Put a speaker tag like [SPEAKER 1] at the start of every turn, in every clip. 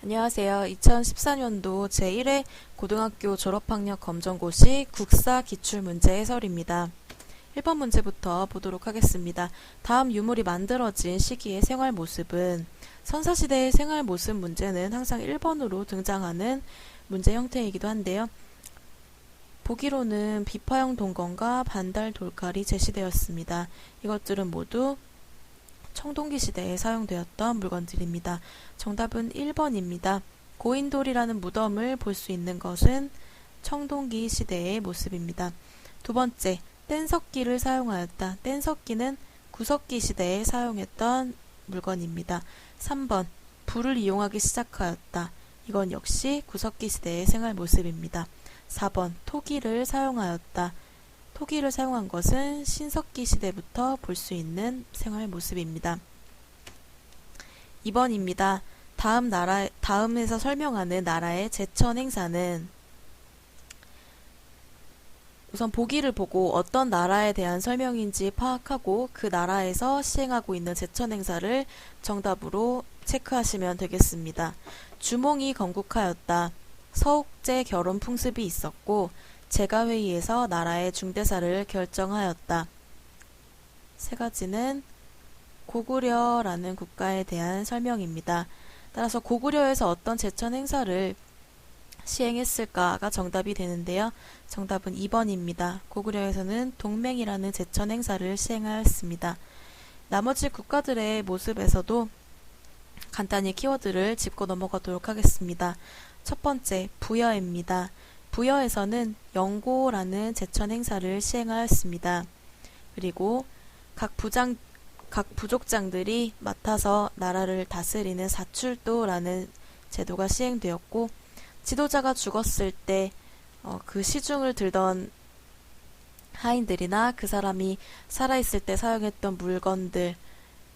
[SPEAKER 1] 안녕하세요. 2014년도 제1회 고등학교 졸업학력 검정고시 국사 기출문제 해설입니다. 1번 문제부터 보도록 하겠습니다. 다음 유물이 만들어진 시기의 생활 모습은 선사시대의 생활 모습 문제는 항상 1번으로 등장하는 문제 형태이기도 한데요. 보기로는 비파형 동건과 반달 돌칼이 제시되었습니다. 이것들은 모두 청동기 시대에 사용되었던 물건들입니다. 정답은 1번입니다. 고인돌이라는 무덤을 볼 수 있는 것은 청동기 시대의 모습입니다. 두 번째, 뗀석기를 사용하였다. 뗀석기는 구석기 시대에 사용했던 물건입니다. 3번, 불을 이용하기 시작하였다. 이건 역시 구석기 시대의 생활 모습입니다. 4번, 토기를 사용하였다. 토기를 사용한 것은 신석기 시대부터 볼 수 있는 생활 모습입니다. 2번입니다. 다음에서 설명하는 나라의 제천 행사는 우선 보기를 보고 어떤 나라에 대한 설명인지 파악하고 그 나라에서 시행하고 있는 제천 행사를 정답으로 체크하시면 되겠습니다. 주몽이 건국하였다. 서옥제 결혼 풍습이 있었고 제가회의에서 나라의 중대사를 결정하였다. 세 가지는 고구려라는 국가에 대한 설명입니다. 따라서 고구려에서 어떤 제천 행사를 시행했을까가 정답이 되는데요. 정답은 2번입니다. 고구려에서는 동맹이라는 제천 행사를 시행하였습니다. 나머지 국가들의 모습에서도 간단히 키워드를 짚고 넘어가도록 하겠습니다. 첫 번째, 부여입니다. 부여에서는 영고라는 제천 행사를 시행하였습니다. 그리고 각 부족장들이 맡아서 나라를 다스리는 사출도라는 제도가 시행되었고, 지도자가 죽었을 때 그 시중을 들던 하인들이나 그 사람이 살아있을 때 사용했던 물건들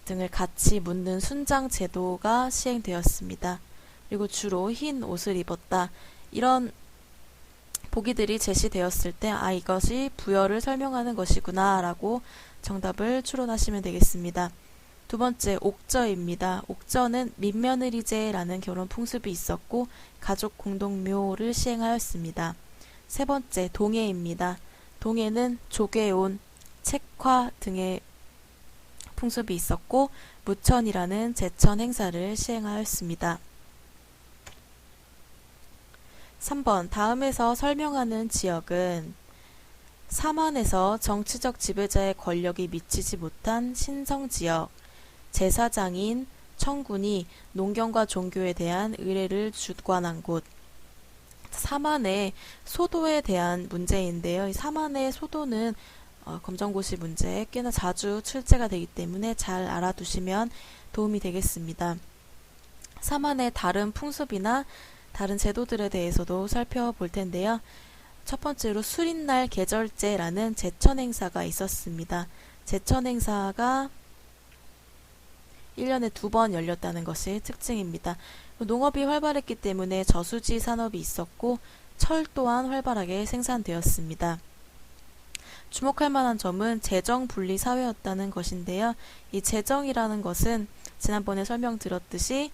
[SPEAKER 1] 등을 같이 묻는 순장 제도가 시행되었습니다. 그리고 주로 흰 옷을 입었다. 이런 보기들이 제시되었을 때 이것이 부여를 설명하는 것이구나 라고 정답을 추론하시면 되겠습니다. 두 번째, 옥저입니다. 옥저는 민며느리제라는 결혼 풍습이 있었고 가족 공동묘를 시행하였습니다. 세 번째, 동해입니다. 동해는 조개온, 책화 등의 풍습이 있었고 무천이라는 제천 행사를 시행하였습니다. 3번, 다음에서 설명하는 지역은 사만에서 정치적 지배자의 권력이 미치지 못한 신성지역, 제사장인 청군이 농경과 종교에 대한 의례를 주관한 곳. 사만의 소도에 대한 문제인데요. 이 사만의 소도는 검정고시 문제에 꽤나 자주 출제가 되기 때문에 잘 알아두시면 도움이 되겠습니다. 사만의 다른 풍습이나 다른 제도들에 대해서도 살펴볼 텐데요. 첫 번째로 수린날 계절제라는 제천 행사가 있었습니다. 제천 행사가 1년에 2번 열렸다는 것이 특징입니다. 농업이 활발했기 때문에 저수지 산업이 있었고 철 또한 활발하게 생산되었습니다. 주목할 만한 점은 재정 분리 사회였다는 것인데요. 이 재정이라는 것은 지난번에 설명드렸듯이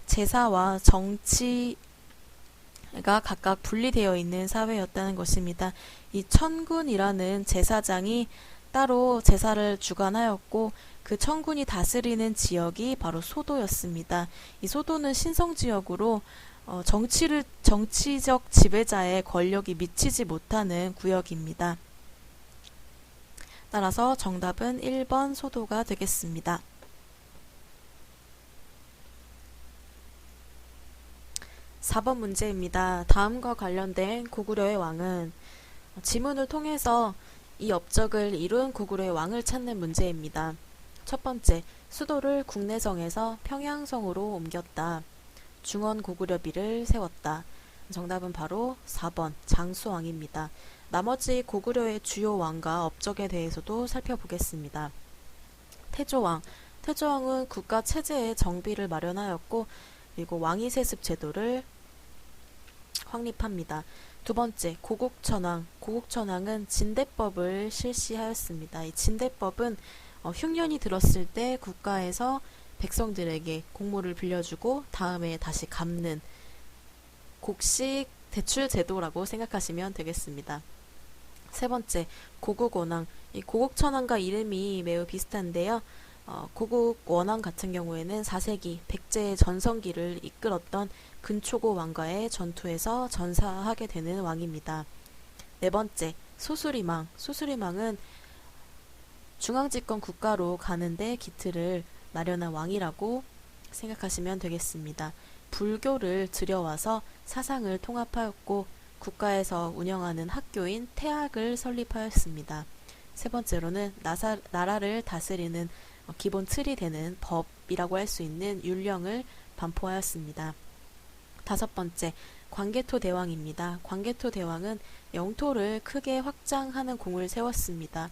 [SPEAKER 1] 제사와 정치가 각각 분리되어 있는 사회였다는 것입니다. 이 천군이라는 제사장이 따로 제사를 주관하였고 그 천군이 다스리는 지역이 바로 소도였습니다. 이 소도는 신성지역으로 정치적 지배자의 권력이 미치지 못하는 구역입니다. 따라서 정답은 1번 소도가 되겠습니다. 4번 문제입니다. 다음과 관련된 고구려의 왕은 지문을 통해서 이 업적을 이룬 고구려의 왕을 찾는 문제입니다. 첫 번째, 수도를 국내성에서 평양성으로 옮겼다. 중원 고구려비를 세웠다. 정답은 바로 4번 장수왕입니다. 나머지 고구려의 주요 왕과 업적에 대해서도 살펴보겠습니다. 태조왕. 태조왕은 국가 체제의 정비를 마련하였고 그리고 왕위 세습 제도를 확립합니다. 두 번째, 고국천왕. 고국천왕은 진대법을 실시하였습니다. 이 진대법은 흉년이 들었을 때 국가에서 백성들에게 공물을 빌려주고 다음에 다시 갚는 곡식 대출 제도라고 생각하시면 되겠습니다. 세 번째, 고국원왕. 이 고국천왕과 이름이 매우 비슷한데요. 고국원왕 같은 경우에는 4세기 백제의 전성기를 이끌었던 근초고 왕과의 전투에서 전사하게 되는 왕입니다. 네 번째, 소수리망. 소수리망은 중앙집권 국가로 가는데 기틀을 마련한 왕이라고 생각하시면 되겠습니다. 불교를 들여와서 사상을 통합하였고 국가에서 운영하는 학교인 태학을 설립하였습니다. 세 번째로는 나라를 다스리는 기본 틀이 되는 법이라고 할 수 있는 율령을 반포하였습니다. 다섯 번째, 광개토 대왕입니다. 광개토 대왕은 영토를 크게 확장하는 공을 세웠습니다.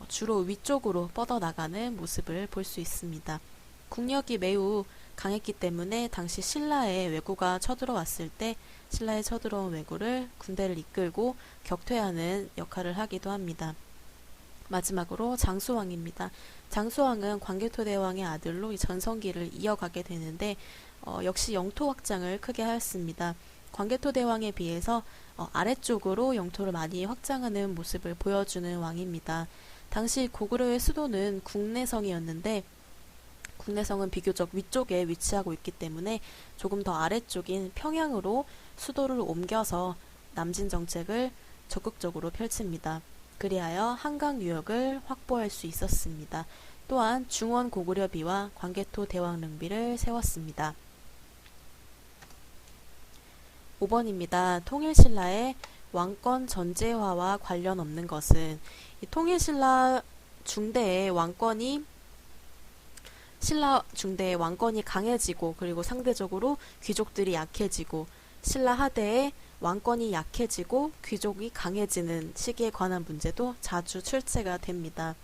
[SPEAKER 1] 주로 위쪽으로 뻗어나가는 모습을 볼 수 있습니다. 국력이 매우 강했기 때문에 당시 신라의 왜구가 쳐들어왔을 때 신라에 쳐들어온 왜구를 군대를 이끌고 격퇴하는 역할을 하기도 합니다. 마지막으로 장수왕입니다. 장수왕은 광개토 대왕의 아들로 이 전성기를 이어가게 되는데 역시 영토 확장을 크게 하였습니다. 광개토 대왕에 비해서 아래쪽으로 영토를 많이 확장하는 모습을 보여주는 왕입니다. 당시 고구려의 수도는 국내성이었는데 국내성은 비교적 위쪽에 위치하고 있기 때문에 조금 더 아래쪽인 평양으로 수도를 옮겨서 남진 정책을 적극적으로 펼칩니다. 그리하여 한강 유역을 확보할 수 있었습니다. 또한 중원 고구려비와 광개토 대왕릉비를 세웠습니다. 5번입니다. 통일신라의 왕권 전제화와 관련 없는 것은 이 통일신라 중대의 신라 중대의 왕권이 강해지고 그리고 상대적으로 귀족들이 약해지고 신라 하대의 왕권이 약해지고 귀족이 강해지는 시기에 관한 문제도 자주 출제가 됩니다.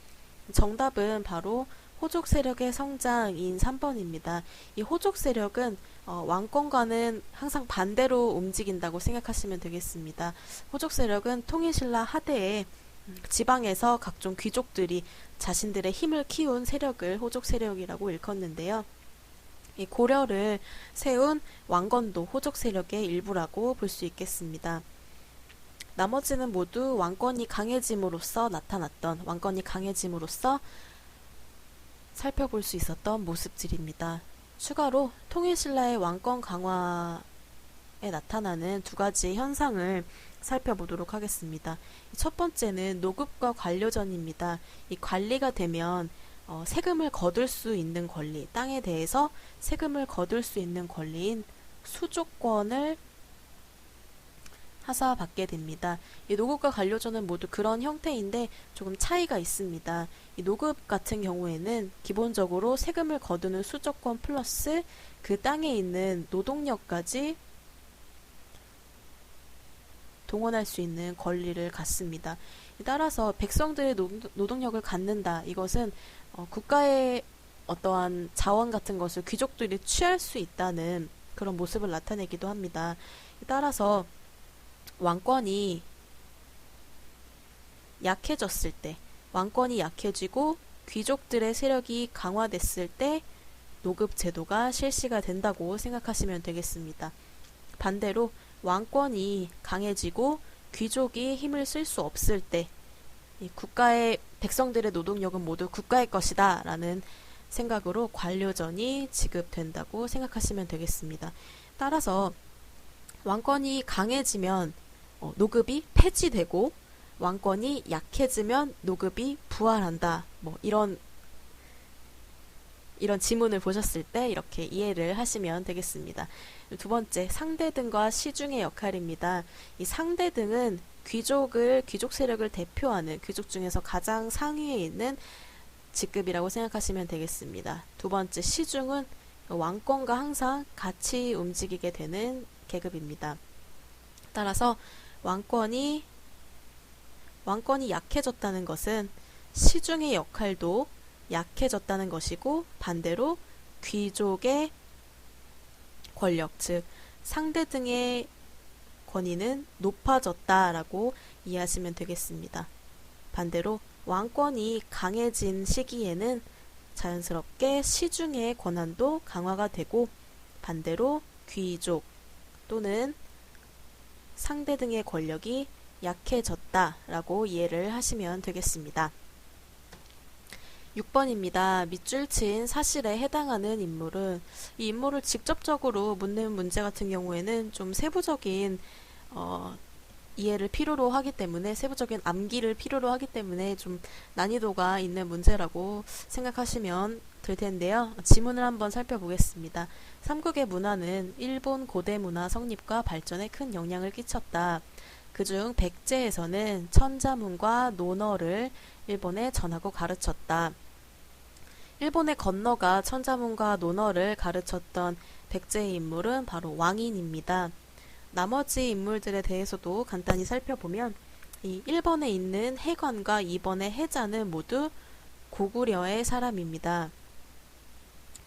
[SPEAKER 1] 정답은 바로 호족 세력의 성장인 3번입니다. 이 호족 세력은 왕권과는 항상 반대로 움직인다고 생각하시면 되겠습니다. 호족 세력은 통일신라 하대에 지방에서 각종 귀족들이 자신들의 힘을 키운 세력을 호족 세력이라고 일컫는데요. 이 고려를 세운 왕건도 호족 세력의 일부라고 볼 수 있겠습니다. 나머지는 모두 왕권이 강해짐으로써 살펴볼 수 있었던 모습들입니다. 추가로 통일신라의 왕권 강화에 나타나는 두 가지 현상을 살펴보도록 하겠습니다. 첫 번째는 노급과 관료전입니다. 이 관리가 되면 세금을 거둘 수 있는 권리, 땅에 대해서 세금을 거둘 수 있는 권리인 수조권을 하사받게 됩니다. 이 노급과 관료전은 모두 그런 형태인데 조금 차이가 있습니다. 이 노급 같은 경우에는 기본적으로 세금을 거두는 수조권 플러스 그 땅에 있는 노동력까지 동원할 수 있는 권리를 갖습니다. 따라서 백성들의 노동력을 갖는다. 이것은 국가의 어떠한 자원 같은 것을 귀족들이 취할 수 있다는 그런 모습을 나타내기도 합니다. 따라서 왕권이 약해졌을 때, 왕권이 약해지고 귀족들의 세력이 강화됐을 때 노급 제도가 실시가 된다고 생각하시면 되겠습니다. 반대로 왕권이 강해지고 귀족이 힘을 쓸 수 없을 때 이 국가의 백성들의 노동력은 모두 국가의 것이다 라는 생각으로 관료전이 지급된다고 생각하시면 되겠습니다. 따라서 왕권이 강해지면 노급이 폐지되고 왕권이 약해지면 노급이 부활한다. 이런 지문을 보셨을 때 이렇게 이해를 하시면 되겠습니다. 두 번째, 상대등과 시중의 역할입니다. 이 상대등은 귀족 세력을 대표하는 귀족 중에서 가장 상위에 있는 직급이라고 생각하시면 되겠습니다. 두 번째, 시중은 왕권과 항상 같이 움직이게 되는 계급입니다. 따라서 왕권이 약해졌다는 것은 시중의 역할도 약해졌다는 것이고 반대로 귀족의 권력, 즉 상대등의 권위는 높아졌다라고 이해하시면 되겠습니다. 반대로 왕권이 강해진 시기에는 자연스럽게 시중의 권한도 강화가 되고 반대로 귀족 또는 상대 등의 권력이 약해졌다라고 이해를 하시면 되겠습니다. 6번입니다. 밑줄 친 사실에 해당하는 인물은 이 인물을 직접적으로 묻는 문제 같은 경우에는 좀 세부적인 이해를 필요로 하기 때문에 세부적인 암기를 필요로 하기 때문에 좀 난이도가 있는 문제라고 생각하시면 될 텐데요. 지문을 한번 살펴보겠습니다. 삼국의 문화는 일본 고대 문화 성립과 발전에 큰 영향을 끼쳤다. 그중 백제에서는 천자문과 논어를 일본에 전하고 가르쳤다. 일본에 건너가 천자문과 논어를 가르쳤던 백제의 인물은 바로 왕인입니다. 나머지 인물들에 대해서도 간단히 살펴보면 이 1번에 있는 해관과 2번의 해자는 모두 고구려의 사람입니다.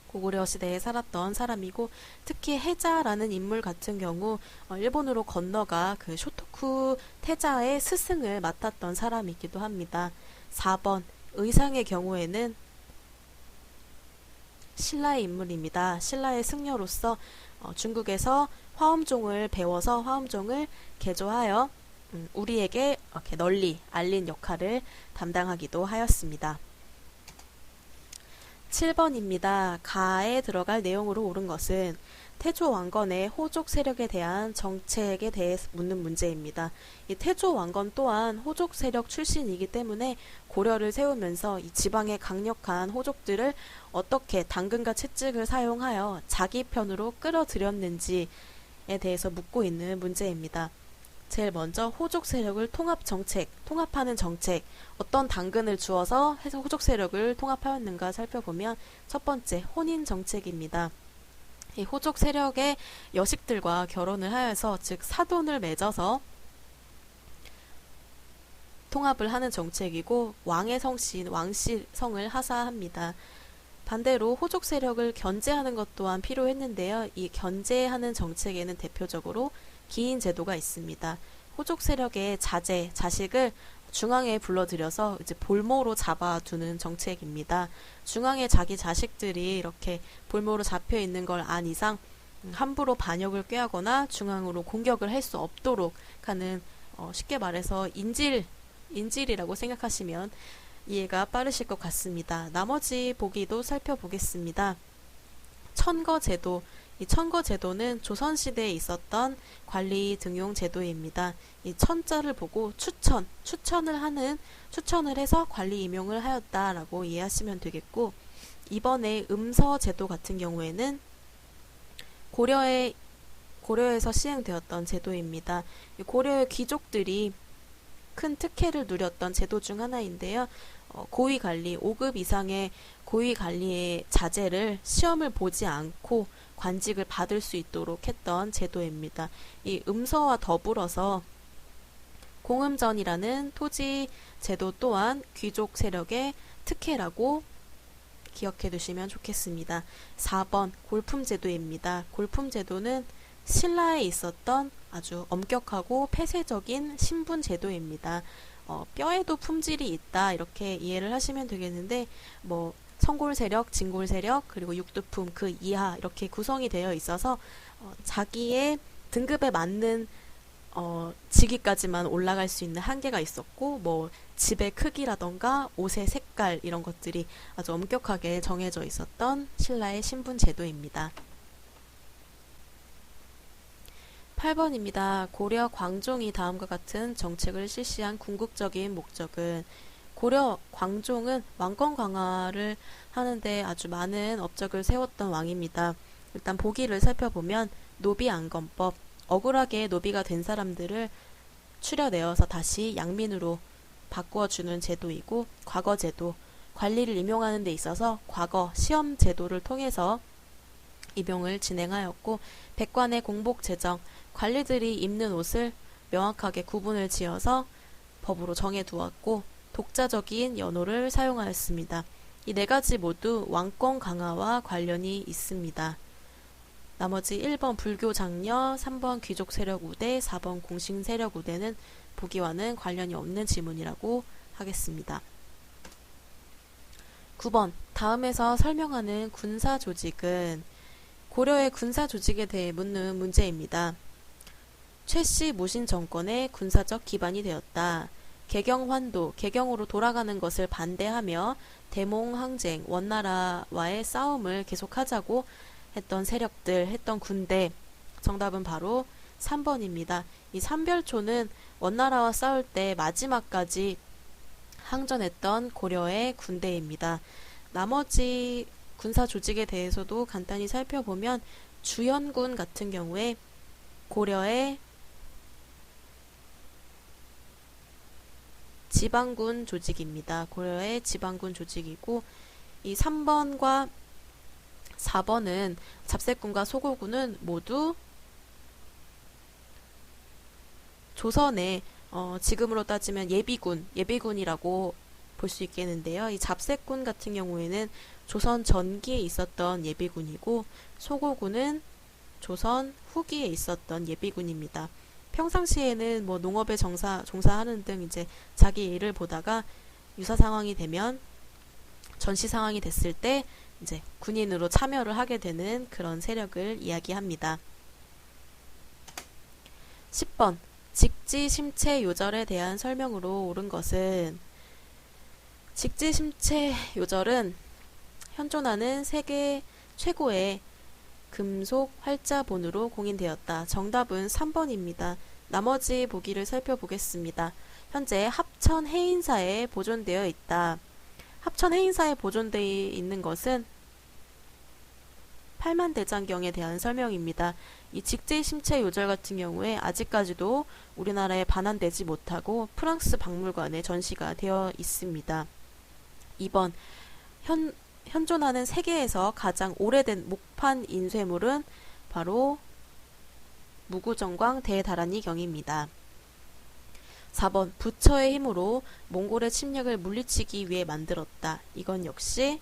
[SPEAKER 1] 고구려 시대에 살았던 사람이고 특히 해자라는 인물 같은 경우 일본으로 건너가 그 쇼토쿠 태자의 스승을 맡았던 사람이기도 합니다. 4번 의상의 경우에는 신라의 인물입니다. 신라의 승려로서 중국에서 화엄종을 배워서 화엄종을 개조하여 우리에게 이렇게 널리 알린 역할을 담당하기도 하였습니다. 7번입니다. 가에 들어갈 내용으로 옳은 것은 태조 왕건의 호족 세력에 대한 정책에 대해 묻는 문제입니다. 이 태조 왕건 또한 호족 세력 출신이기 때문에 고려를 세우면서 이 지방의 강력한 호족들을 어떻게 당근과 채찍을 사용하여 자기 편으로 끌어들였는지에 대해서 묻고 있는 문제입니다. 제일 먼저 호족 세력을 통합하는 정책, 어떤 당근을 주어서 해서 호족 세력을 통합하였는가 살펴보면 첫 번째, 혼인 정책입니다. 이 호족 세력의 여식들과 결혼을 하여서 즉 사돈을 맺어서 통합을 하는 정책이고 왕의 성신, 왕씨성을 하사합니다. 반대로 호족 세력을 견제하는 것 또한 필요했는데요. 이 견제하는 정책에는 대표적으로 기인 제도가 있습니다. 호족 세력의 자식을 중앙에 불러들여서 이제 볼모로 잡아두는 정책입니다. 중앙에 자기 자식들이 이렇게 볼모로 잡혀 있는 걸 안 이상 함부로 반역을 꾀하거나 중앙으로 공격을 할 수 없도록 하는 쉽게 말해서 인질이라고 생각하시면 이해가 빠르실 것 같습니다. 나머지 보기도 살펴보겠습니다. 천거제도. 이 천거제도는 조선시대에 있었던 관리 등용 제도입니다. 이 천자를 보고 추천을 해서 관리 임용을 하였다라고 이해하시면 되겠고, 이번에 음서제도 같은 경우에는 고려에서 시행되었던 제도입니다. 고려의 귀족들이 큰 특혜를 누렸던 제도 중 하나인데요. 고위관리, 5급 이상의 고위관리의 자제를 시험을 보지 않고 관직을 받을 수 있도록 했던 제도입니다. 이 음서와 더불어서 공음전이라는 토지 제도 또한 귀족 세력의 특혜라고 기억해 두시면 좋겠습니다. 4번 골품제도입니다. 골품제도는 신라에 있었던 아주 엄격하고 폐쇄적인 신분제도입니다. 뼈에도 품질이 있다 이렇게 이해를 하시면 되겠는데 청골 세력, 진골 세력, 그리고 육두품 그 이하 이렇게 구성이 되어 있어서 자기의 등급에 맞는 직위까지만 올라갈 수 있는 한계가 있었고 집의 크기라던가 옷의 색깔 이런 것들이 아주 엄격하게 정해져 있었던 신라의 신분 제도입니다. 8번입니다. 고려 광종이 다음과 같은 정책을 실시한 궁극적인 목적은 고려 광종은 왕권 강화를 하는데 아주 많은 업적을 세웠던 왕입니다. 일단 보기를 살펴보면 노비안건법, 억울하게 노비가 된 사람들을 추려내어서 다시 양민으로 바꾸어주는 제도이고, 과거제도, 관리를 임용하는 데 있어서 과거 시험 제도를 통해서 임용을 진행하였고, 백관의 공복 제정, 관리들이 입는 옷을 명확하게 구분을 지어서 법으로 정해두었고, 독자적인 연호를 사용하였습니다. 이 네 가지 모두 왕권 강화와 관련이 있습니다. 나머지 1번 불교 장려, 3번 귀족 세력 우대, 4번 공신 세력 우대는 보기와는 관련이 없는 지문이라고 하겠습니다. 9번. 다음에서 설명하는 군사 조직은 고려의 군사 조직에 대해 묻는 문제입니다. 최씨 무신 정권의 군사적 기반이 되었다. 개경환도, 개경으로 돌아가는 것을 반대하며 대몽항쟁, 원나라와의 싸움을 계속하자고 했던 세력들, 했던 군대. 정답은 바로 3번입니다. 이 삼별초는 원나라와 싸울 때 마지막까지 항전했던 고려의 군대입니다. 나머지 군사 조직에 대해서도 간단히 살펴보면 주현군 같은 경우에 고려의 지방군 조직입니다. 고려의 지방군 조직이고 이 3번과 4번은 잡새군과 소고군은 모두 조선의 지금으로 따지면 예비군이라고 볼 수 있겠는데요. 이 잡새군 같은 경우에는 조선 전기에 있었던 예비군이고 소고군은 조선 후기에 있었던 예비군입니다. 평상시에는 뭐 농업에 종사하는 등 이제 자기 일을 보다가 유사 상황이 되면 전시 상황이 됐을 때 이제 군인으로 참여를 하게 되는 그런 세력을 이야기합니다. 10번. 직지심체 요절에 대한 설명으로 옳은 것은 직지심체 요절은 현존하는 세계 최고의 금속 활자본으로 공인되었다. 정답은 3번입니다. 나머지 보기를 살펴보겠습니다. 현재 합천 해인사에 보존되어 있다. 합천 해인사에 보존되어 있는 것은 팔만대장경에 대한 설명입니다. 이 직지심체 요절 같은 경우에 아직까지도 우리나라에 반환되지 못하고 프랑스 박물관에 전시가 되어 있습니다. 2번. 현존하는 세계에서 가장 오래된 목판 인쇄물은 바로 무구정광 대다란이 경입니다. 4번. 부처의 힘으로 몽골의 침략을 물리치기 위해 만들었다. 이건 역시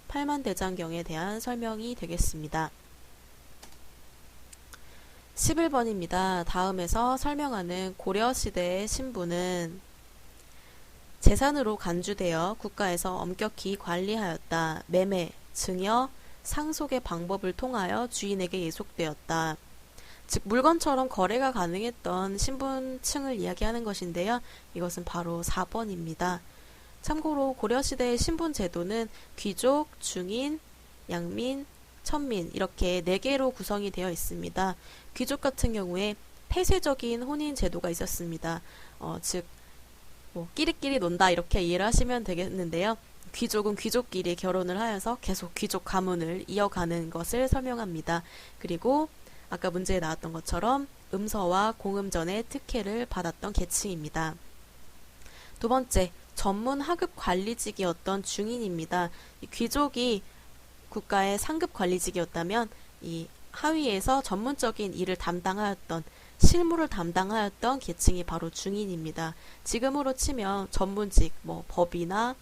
[SPEAKER 1] 팔만대장경에 대한 설명이 되겠습니다. 11번입니다. 다음에서 설명하는 고려시대의 신부는 재산으로 간주되어 국가에서 엄격히 관리하였다. 매매, 증여, 상속의 방법을 통하여 주인에게 예속되었다. 즉 물건처럼 거래가 가능했던 신분층을 이야기하는 것인데요. 이것은 바로 4번입니다. 참고로 고려시대의 신분제도는 귀족, 중인, 양민, 천민 이렇게 4개로 구성이 되어 있습니다. 귀족 같은 경우에 폐쇄적인 혼인 제도가 있었습니다. 즉 끼리끼리 논다 이렇게 이해를 하시면 되겠는데요. 귀족은 귀족끼리 결혼을 하여서 계속 귀족 가문을 이어가는 것을 설명합니다. 그리고 아까 문제에 나왔던 것처럼 음서와 공음전의 특혜를 받았던 계층입니다. 두 번째, 전문 하급 관리직이었던 중인입니다. 귀족이 국가의 상급 관리직이었다면 이 하위에서 전문적인 일을 담당하였던 실무를 담당하였던 계층이 바로 중인입니다. 지금으로 치면 전문직, 법이나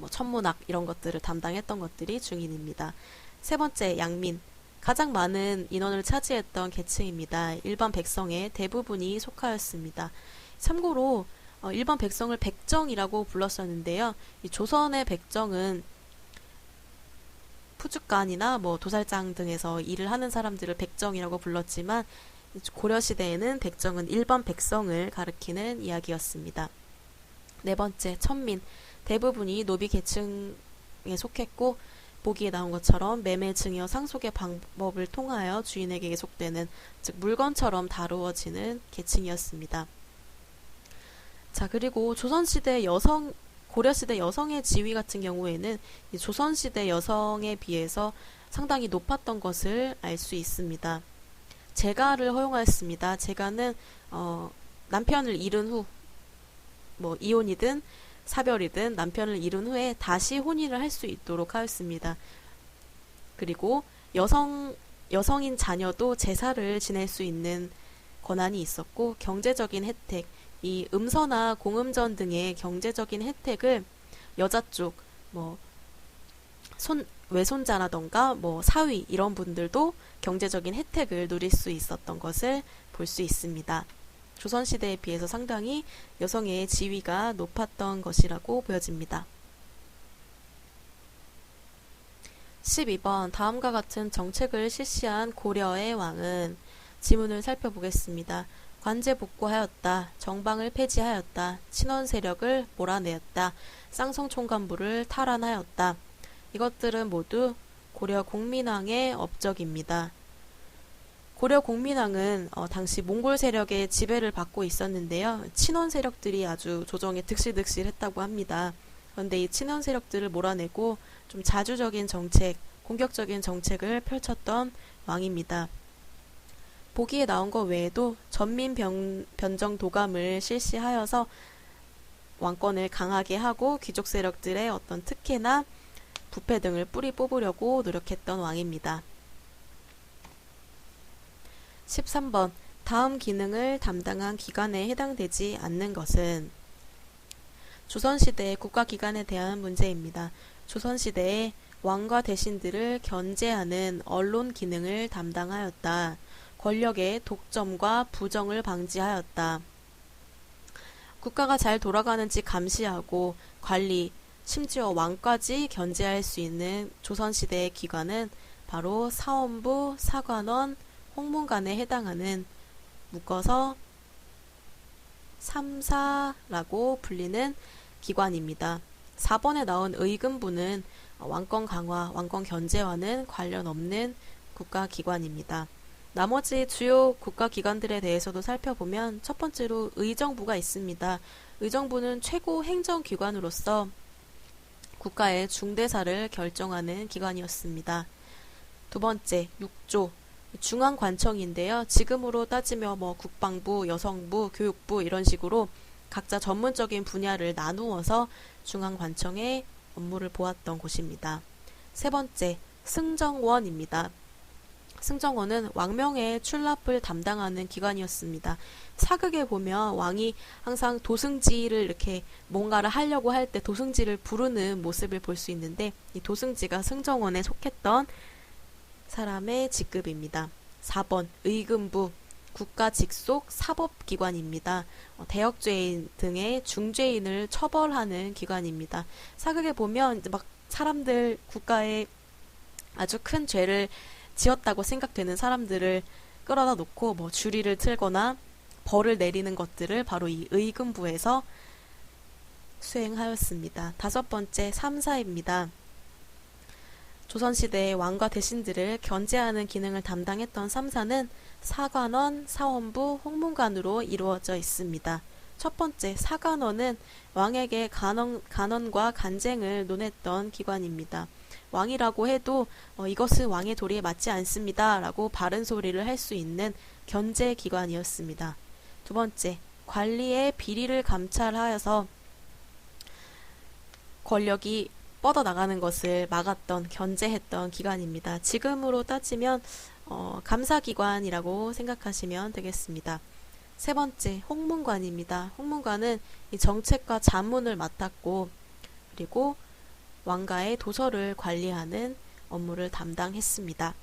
[SPEAKER 1] 천문학 이런 것들을 담당했던 것들이 중인입니다. 세 번째, 양민. 가장 많은 인원을 차지했던 계층입니다. 일반 백성의 대부분이 속하였습니다. 참고로 일반 백성을 백정이라고 불렀었는데요. 이 조선의 백정은 푸주간이나 도살장 등에서 일을 하는 사람들을 백정이라고 불렀지만 고려시대에는 백정은 일반 백성을 가리키는 이야기였습니다. 네 번째, 천민. 대부분이 노비 계층에 속했고 보기에 나온 것처럼 매매, 증여, 상속의 방법을 통하여 주인에게 계속되는 즉 물건처럼 다루어지는 계층이었습니다. 자, 그리고 조선시대 고려시대 여성의 지위 같은 경우에는 이 조선시대 여성에 비해서 상당히 높았던 것을 알 수 있습니다. 재가를 허용하였습니다. 재가는 남편을 잃은 후 이혼이든 사별이든 남편을 잃은 후에 다시 혼인을 할 수 있도록 하였습니다. 그리고 여성인 자녀도 제사를 지낼 수 있는 권한이 있었고 경제적인 혜택, 이 음서나 공음전 등의 경제적인 혜택을 여자 쪽 외손자라던가 사위 이런 분들도 경제적인 혜택을 누릴 수 있었던 것을 볼 수 있습니다. 조선시대에 비해서 상당히 여성의 지위가 높았던 것이라고 보여집니다. 12번 다음과 같은 정책을 실시한 고려의 왕은 지문을 살펴보겠습니다. 관제 복구하였다. 정방을 폐지하였다. 친원 세력을 몰아내었다. 쌍성 총관부를 탈환하였다. 이것들은 모두 고려 공민왕의 업적입니다. 고려 공민왕은 당시 몽골 세력의 지배를 받고 있었는데요. 친원 세력들이 아주 조정에 득실득실했다고 합니다. 그런데 이 친원 세력들을 몰아내고 좀 자주적인 정책, 공격적인 정책을 펼쳤던 왕입니다. 보기에 나온 것 외에도 전민 변정 도감을 실시하여서 왕권을 강하게 하고 귀족 세력들의 어떤 특혜나 부패 등을 뿌리 뽑으려고 노력했던 왕입니다. 13번 다음 기능을 담당한 기관에 해당되지 않는 것은 조선시대의 국가기관에 대한 문제입니다. 조선시대에 왕과 대신들을 견제하는 언론 기능을 담당하였다. 권력의 독점과 부정을 방지하였다. 국가가 잘 돌아가는지 감시하고 관리, 심지어 왕까지 견제할 수 있는 조선시대의 기관은 바로 사원부, 사관원, 홍문관에 해당하는 묶어서 3사라고 불리는 기관입니다. 4번에 나온 의금부는 왕권 강화, 왕권 견제와는 관련 없는 국가기관입니다. 나머지 주요 국가기관들에 대해서도 살펴보면 첫 번째로 의정부가 있습니다. 의정부는 최고 행정기관으로서 국가의 중대사를 결정하는 기관이었습니다. 두 번째, 6조 중앙관청인데요. 지금으로 따지면 국방부, 여성부, 교육부 이런 식으로 각자 전문적인 분야를 나누어서 중앙관청의 업무를 보았던 곳입니다. 세 번째, 승정원입니다. 승정원은 왕명의 출납을 담당하는 기관이었습니다. 사극에 보면 왕이 항상 도승지를 이렇게 뭔가를 하려고 할 때 도승지를 부르는 모습을 볼 수 있는데 이 도승지가 승정원에 속했던 사람의 직급입니다. 4번 의금부 국가 직속 사법기관입니다. 대역죄인 등의 중죄인을 처벌하는 기관입니다. 사극에 보면 이제 막 사람들 국가에 아주 큰 죄를 지었다고 생각되는 사람들을 끌어다 놓고 주리를 틀거나 벌을 내리는 것들을 바로 이 의금부에서 수행하였습니다. 다섯 번째 3사입니다. 조선시대의 왕과 대신들을 견제하는 기능을 담당했던 3사는 사관원, 사원부, 홍문관으로 이루어져 있습니다. 첫 번째 사관원은 왕에게 간언과 간쟁을 논했던 기관입니다. 왕이라고 해도 이것은 왕의 도리에 맞지 않습니다 라고 바른 소리를 할 수 있는 견제기관이었습니다. 두 번째, 관리의 비리를 감찰하여서 권력이 뻗어나가는 것을 막았던, 견제했던 기관입니다. 지금으로 따지면 감사기관이라고 생각하시면 되겠습니다. 세 번째, 홍문관입니다. 홍문관은 이 정책과 자문을 맡았고 그리고 왕가의 도서를 관리하는 업무를 담당했습니다.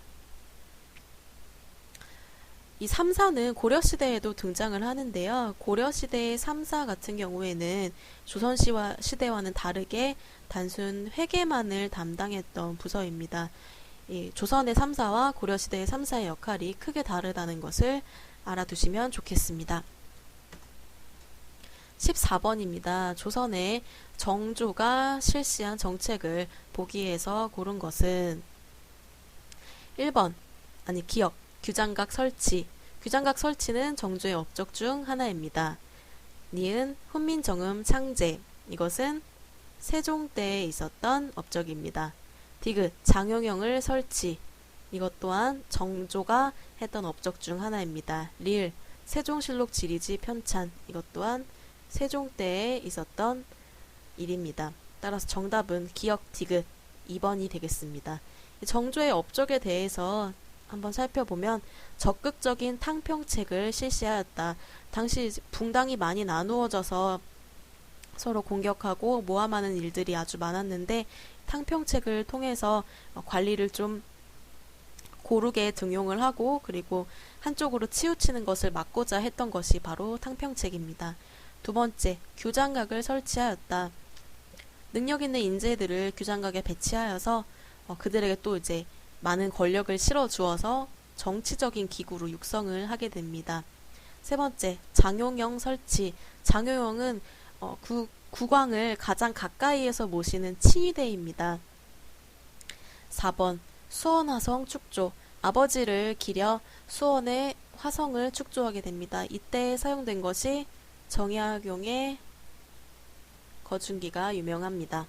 [SPEAKER 1] 이 3사는 고려시대에도 등장을 하는데요. 고려시대의 3사 같은 경우에는 조선시대와는 다르게 단순 회계만을 담당했던 부서입니다. 이 조선의 3사와 고려시대의 3사의 역할이 크게 다르다는 것을 알아두시면 좋겠습니다. 14번입니다. 조선의 정조가 실시한 정책을 보기에서 고른 것은 1번, 기역, 규장각 설치. 규장각 설치는 정조의 업적 중 하나입니다. 니은, 훈민정음 창제. 이것은 세종 때에 있었던 업적입니다. 디귿, 장용영을 설치. 이것 또한 정조가 했던 업적 중 하나입니다. 리을, 세종실록 지리지 편찬. 이것 또한 세종 때에 있었던 일입니다. 따라서 정답은 기역 디귿 2번이 되겠습니다. 정조의 업적에 대해서 한번 살펴보면 적극적인 탕평책을 실시하였다. 당시 붕당이 많이 나누어져서 서로 공격하고 모함하는 일들이 아주 많았는데 탕평책을 통해서 관리를 좀 고르게 등용을 하고 그리고 한쪽으로 치우치는 것을 막고자 했던 것이 바로 탕평책입니다. 두 번째, 규장각을 설치하였다. 능력 있는 인재들을 규장각에 배치하여서 그들에게 또 이제 많은 권력을 실어주어서 정치적인 기구로 육성을 하게 됩니다. 세 번째, 장용영 설치. 장용영은 국왕을 가장 가까이에서 모시는 칭의대입니다. 4번, 수원화성 축조. 아버지를 기려 수원의 화성을 축조하게 됩니다. 이때 사용된 것이 정약용의 거중기가 유명합니다.